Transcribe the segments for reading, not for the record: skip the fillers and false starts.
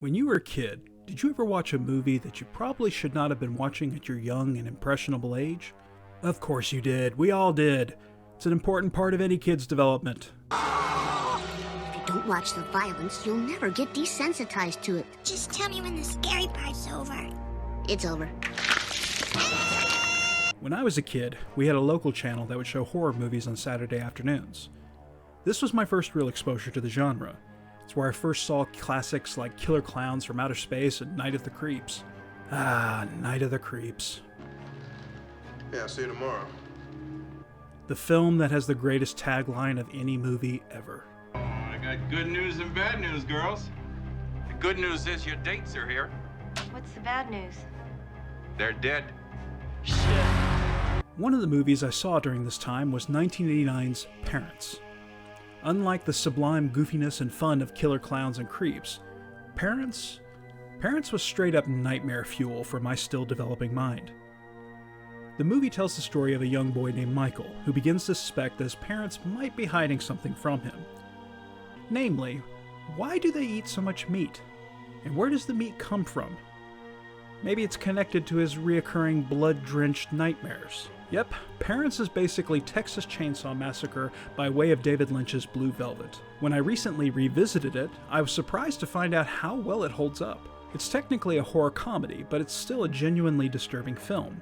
When you were a kid, did you ever watch a movie that you probably should not have been watching at your young and impressionable age? Of course you did. We all did. It's an important part of any kid's development. If you don't watch the violence, you'll never get desensitized to it. Just tell me when the scary part's over. It's over. When I was a kid, we had a local channel that would show horror movies on Saturday afternoons. This was my first real exposure to the genre. It's where I first saw classics like Killer Clowns from Outer Space and Night of the Creeps. Ah, Night of the Creeps. Yeah, I'll see you tomorrow. The film that has the greatest tagline of any movie ever. Oh, I got good news and bad news, girls. The good news is your dates are here. What's the bad news? They're dead. One of the movies I saw during this time was 1989's Parents. Unlike the sublime goofiness and fun of Killer Clowns and Creeps, Parents was straight up nightmare fuel for my still developing mind. The movie tells the story of a young boy named Michael who begins to suspect that his parents might be hiding something from him. Namely, why do they eat so much meat? And where does the meat come from? Maybe it's connected to his reoccurring blood-drenched nightmares. Yep, Parents is basically Texas Chainsaw Massacre by way of David Lynch's Blue Velvet. When I recently revisited it, I was surprised to find out how well it holds up. It's technically a horror comedy, but it's still a genuinely disturbing film.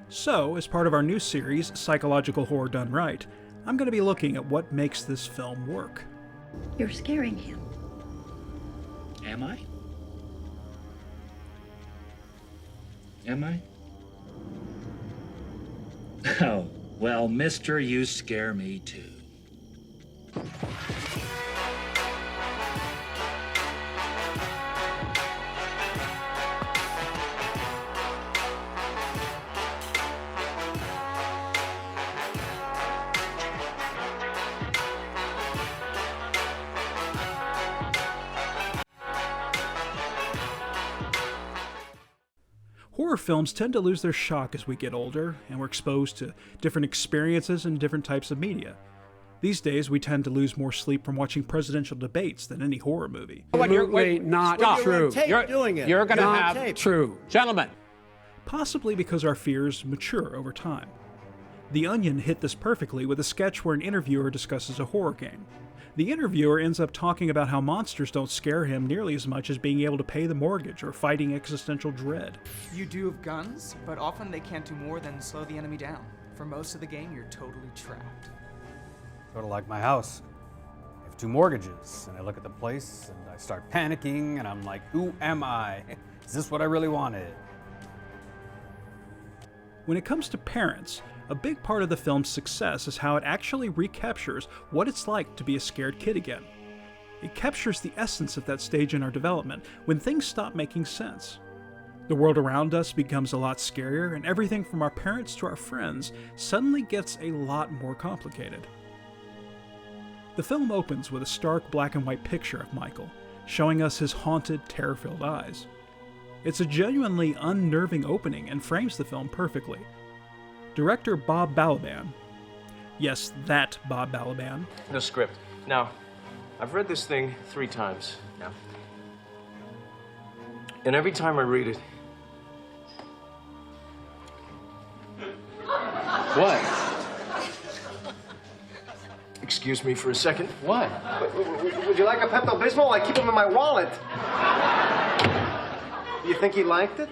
So, as part of our new series, Psychological Horror Done Right, I'm going to be looking at what makes this film work. You're scaring him. Am I? Am I? Oh, well, mister, you scare me too. Horror films tend to lose their shock as we get older, and we're exposed to different experiences and different types of media. These days, we tend to lose more sleep from watching presidential debates than any horror movie. Not true. You're going to have true. Gentlemen. Possibly because our fears mature over time. The Onion hit this perfectly with a sketch where an interviewer discusses a horror game. The interviewer ends up talking about how monsters don't scare him nearly as much as being able to pay the mortgage or fighting existential dread. You do have guns, but often they can't do more than slow the enemy down. For most of the game, you're totally trapped. Sort of like my house. I have 2 mortgages, and I look at the place, and I start panicking, and I'm like, who am I? Is this what I really wanted? When it comes to Parents, a big part of the film's success is how it actually recaptures what it's like to be a scared kid again. It captures the essence of that stage in our development when things stop making sense. The world around us becomes a lot scarier, and everything from our parents to our friends suddenly gets a lot more complicated. The film opens with a stark black and white picture of Michael, showing us his haunted, terror-filled eyes. It's a genuinely unnerving opening and frames the film perfectly. Director Bob Balaban, yes, that Bob Balaban. No script. Now, I've read this thing 3 times now. And every time I read it... What? Excuse me for a second. What? Would you like a Pepto-Bismol? I keep them in my wallet. You think he liked it?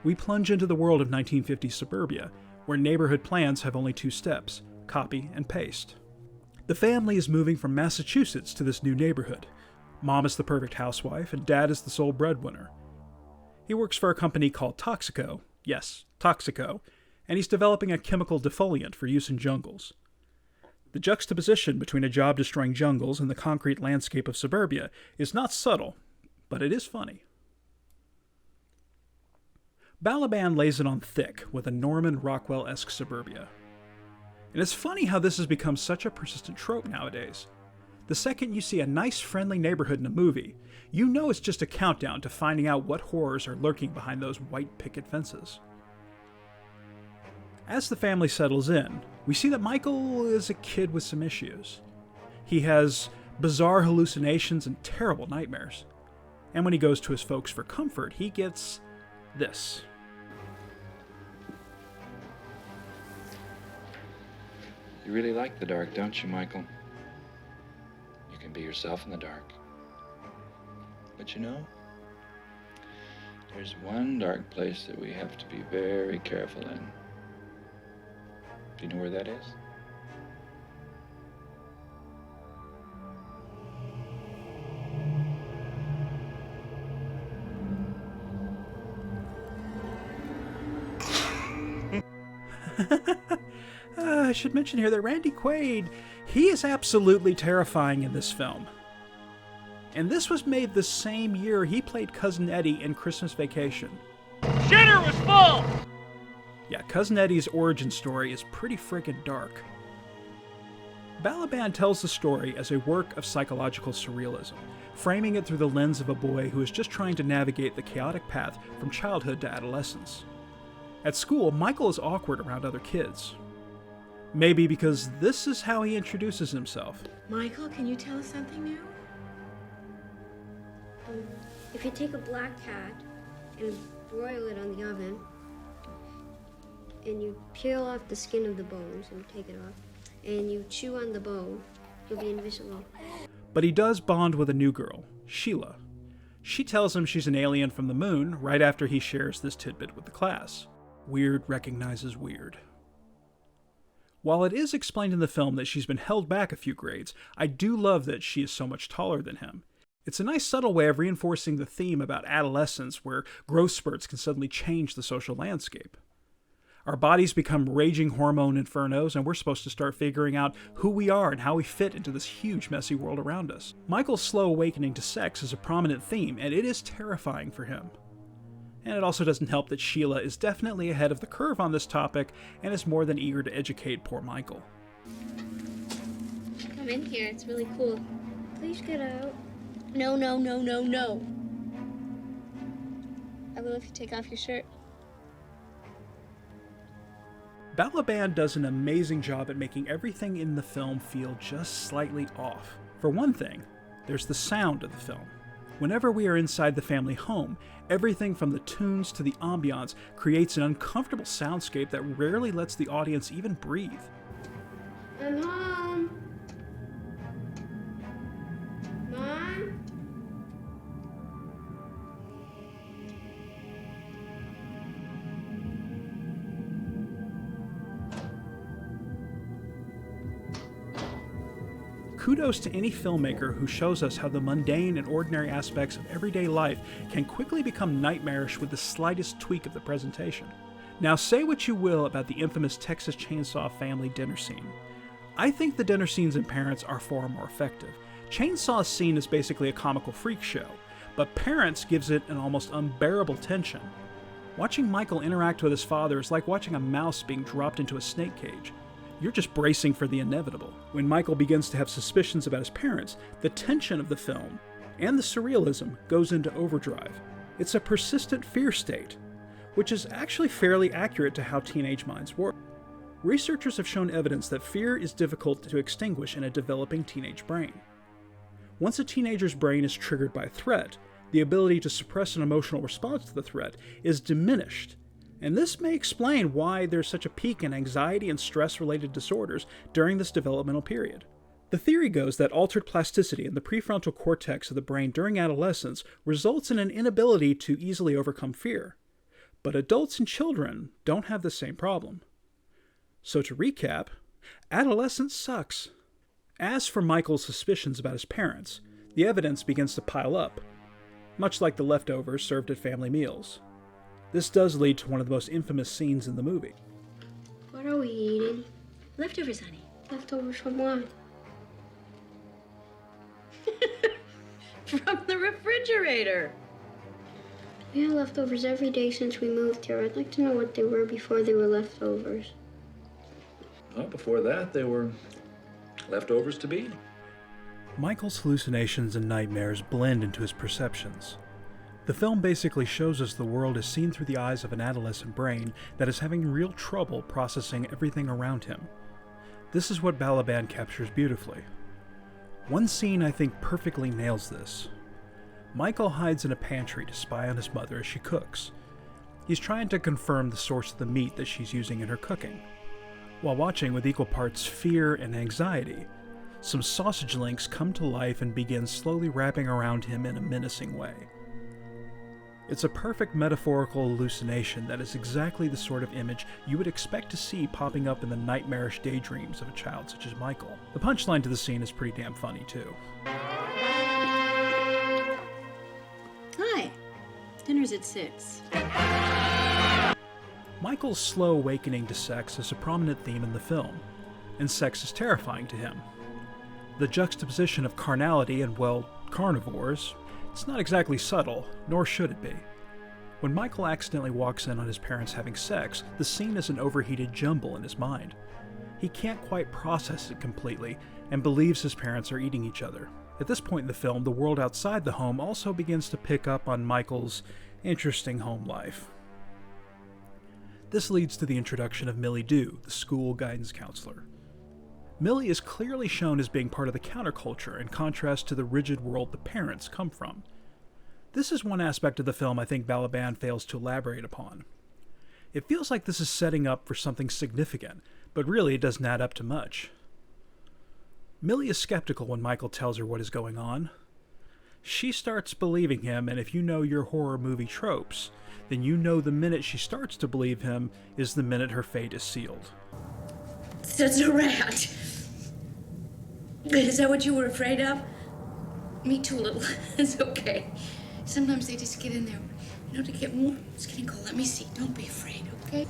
We plunge into the world of 1950s suburbia, where neighborhood plans have only 2 steps: copy and paste. The family is moving from Massachusetts to this new neighborhood. Mom is the perfect housewife, and Dad is the sole breadwinner. He works for a company called Toxico, yes, Toxico, and he's developing a chemical defoliant for use in jungles. The juxtaposition between a job-destroying jungles and the concrete landscape of suburbia is not subtle, but it is funny. Balaban lays it on thick with a Norman Rockwell-esque suburbia. And it's funny how this has become such a persistent trope nowadays. The second you see a nice, friendly neighborhood in a movie, you know it's just a countdown to finding out what horrors are lurking behind those white picket fences. As the family settles in, we see that Michael is a kid with some issues. He has bizarre hallucinations, and terrible nightmares. And when he goes to his folks for comfort, he gets this. You really like the dark, don't you, Michael? You can be yourself in the dark. But you know, there's one dark place that we have to be very careful in. Do you know where that is? I should mention here that Randy Quaid, he is absolutely terrifying in this film. And this was made the same year he played Cousin Eddie in Christmas Vacation. Shitter was full! Yeah, Cousin Eddie's origin story is pretty friggin' dark. Balaban tells the story as a work of psychological surrealism, framing it through the lens of a boy who is just trying to navigate the chaotic path from childhood to adolescence. At school, Michael is awkward around other kids. Maybe because this is how he introduces himself. Michael, can you tell us something new? If you take a black cat and broil it on the oven, and you peel off the skin of the bones and take it off, and you chew on the bone, you'll be invisible. But he does bond with a new girl, Sheila. She tells him she's an alien from the moon right after he shares this tidbit with the class. Weird recognizes weird. While it is explained in the film that she's been held back a few grades, I do love that she is so much taller than him. It's a nice subtle way of reinforcing the theme about adolescence where growth spurts can suddenly change the social landscape. Our bodies become raging hormone infernos, and we're supposed to start figuring out who we are and how we fit into this huge, messy world around us. Michael's slow awakening to sex is a prominent theme, and it is terrifying for him. And it also doesn't help that Sheila is definitely ahead of the curve on this topic and is more than eager to educate poor Michael. Come in here, it's really cool. Please get out. No, no, no, no, no. I will if you take off your shirt. Balaban does an amazing job at making everything in the film feel just slightly off. For one thing, there's the sound of the film. Whenever we are inside the family home, everything from the tunes to the ambiance creates an uncomfortable soundscape that rarely lets the audience even breathe. I'm home. Mom? Kudos to any filmmaker who shows us how the mundane and ordinary aspects of everyday life can quickly become nightmarish with the slightest tweak of the presentation. Now, say what you will about the infamous Texas Chainsaw family dinner scene. I think the dinner scenes in Parents are far more effective. Chainsaw's scene is basically a comical freak show, but Parents gives it an almost unbearable tension. Watching Michael interact with his father is like watching a mouse being dropped into a snake cage. You're just bracing for the inevitable. When Michael begins to have suspicions about his parents, the tension of the film and the surrealism goes into overdrive. It's a persistent fear state, which is actually fairly accurate to how teenage minds work. Researchers have shown evidence that fear is difficult to extinguish in a developing teenage brain. Once a teenager's brain is triggered by a threat, the ability to suppress an emotional response to the threat is diminished. And this may explain why there's such a peak in anxiety and stress-related disorders during this developmental period. The theory goes that altered plasticity in the prefrontal cortex of the brain during adolescence results in an inability to easily overcome fear. But adults and children don't have the same problem. So to recap, adolescence sucks. As for Michael's suspicions about his parents, the evidence begins to pile up, much like the leftovers served at family meals. This does lead to one of the most infamous scenes in the movie. What are we eating? Leftovers, honey. Leftovers from what? From the refrigerator. We had leftovers every day since we moved here. I'd like to know what they were before they were leftovers. Well, before that, they were leftovers to be. Michael's hallucinations and nightmares blend into his perceptions. The film basically shows us the world is seen through the eyes of an adolescent brain that is having real trouble processing everything around him. This is what Balaban captures beautifully. One scene I think perfectly nails this. Michael hides in a pantry to spy on his mother as she cooks. He's trying to confirm the source of the meat that she's using in her cooking. While watching with equal parts fear and anxiety, some sausage links come to life and begin slowly wrapping around him in a menacing way. It's a perfect metaphorical hallucination that is exactly the sort of image you would expect to see popping up in the nightmarish daydreams of a child such as Michael. The punchline to the scene is pretty damn funny too. Hi. Dinner's at 6. Michael's slow awakening to sex is a prominent theme in the film, and sex is terrifying to him. The juxtaposition of carnality and, well, carnivores, it's not exactly subtle, nor should it be. When Michael accidentally walks in on his parents having sex, the scene is an overheated jumble in his mind. He can't quite process it completely, and believes his parents are eating each other. At this point in the film, the world outside the home also begins to pick up on Michael's interesting home life. This leads to the introduction of Millie Dew, the school guidance counselor. Millie is clearly shown as being part of the counterculture in contrast to the rigid world the parents come from. This is one aspect of the film I think Balaban fails to elaborate upon. It feels like this is setting up for something significant, but really it doesn't add up to much. Millie is skeptical when Michael tells her what is going on. She starts believing him, and if you know your horror movie tropes, then you know the minute she starts to believe him is the minute her fate is sealed. That's a rat. Is that what you were afraid of? Me too, little. It's okay. Sometimes they just get in there, to get warm. It's getting cold. Let me see. Don't be afraid, okay?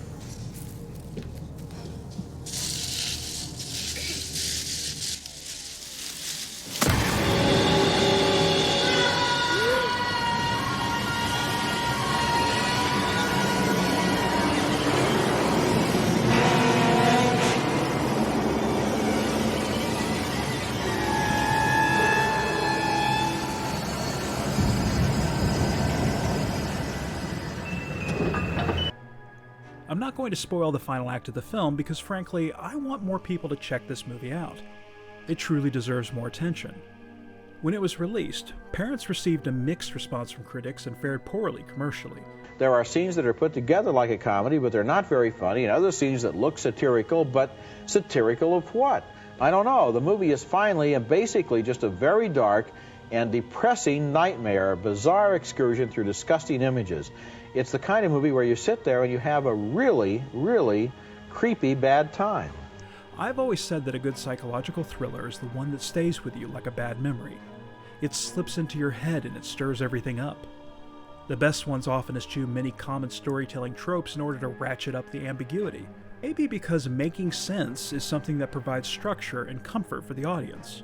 I'm not going to spoil the final act of the film because, frankly, I want more people to check this movie out. It truly deserves more attention. When it was released, parents received a mixed response from critics and fared poorly commercially. There are scenes that are put together like a comedy, but they're not very funny, and other scenes that look satirical, but satirical of what? I don't know. The movie is finally and basically just a very dark and depressing nightmare, a bizarre excursion through disgusting images. It's the kind of movie where you sit there and you have a really, really creepy bad time. I've always said that a good psychological thriller is the one that stays with you like a bad memory. It slips into your head and it stirs everything up. The best ones often eschew many common storytelling tropes in order to ratchet up the ambiguity. Maybe because making sense is something that provides structure and comfort for the audience.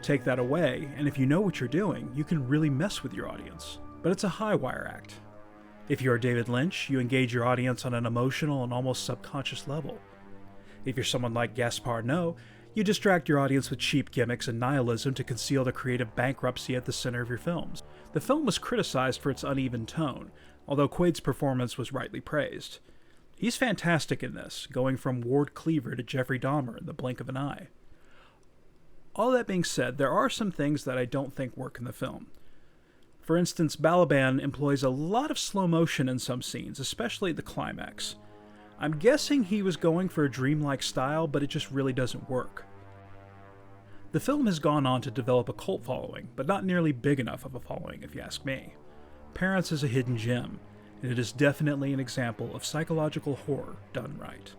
Take that away, and if you know what you're doing, you can really mess with your audience. But it's a high-wire act. If you're David Lynch, you engage your audience on an emotional and almost subconscious level. If you're someone like Gaspar Noé, you distract your audience with cheap gimmicks and nihilism to conceal the creative bankruptcy at the center of your films. The film was criticized for its uneven tone, although Quaid's performance was rightly praised. He's fantastic in this, going from Ward Cleaver to Jeffrey Dahmer in the blink of an eye. All that being said, there are some things that I don't think work in the film. For instance, Balaban employs a lot of slow motion in some scenes, especially the climax. I'm guessing he was going for a dreamlike style, but it just really doesn't work. The film has gone on to develop a cult following, but not nearly big enough of a following, if you ask me. Parents is a hidden gem, and it is definitely an example of psychological horror done right.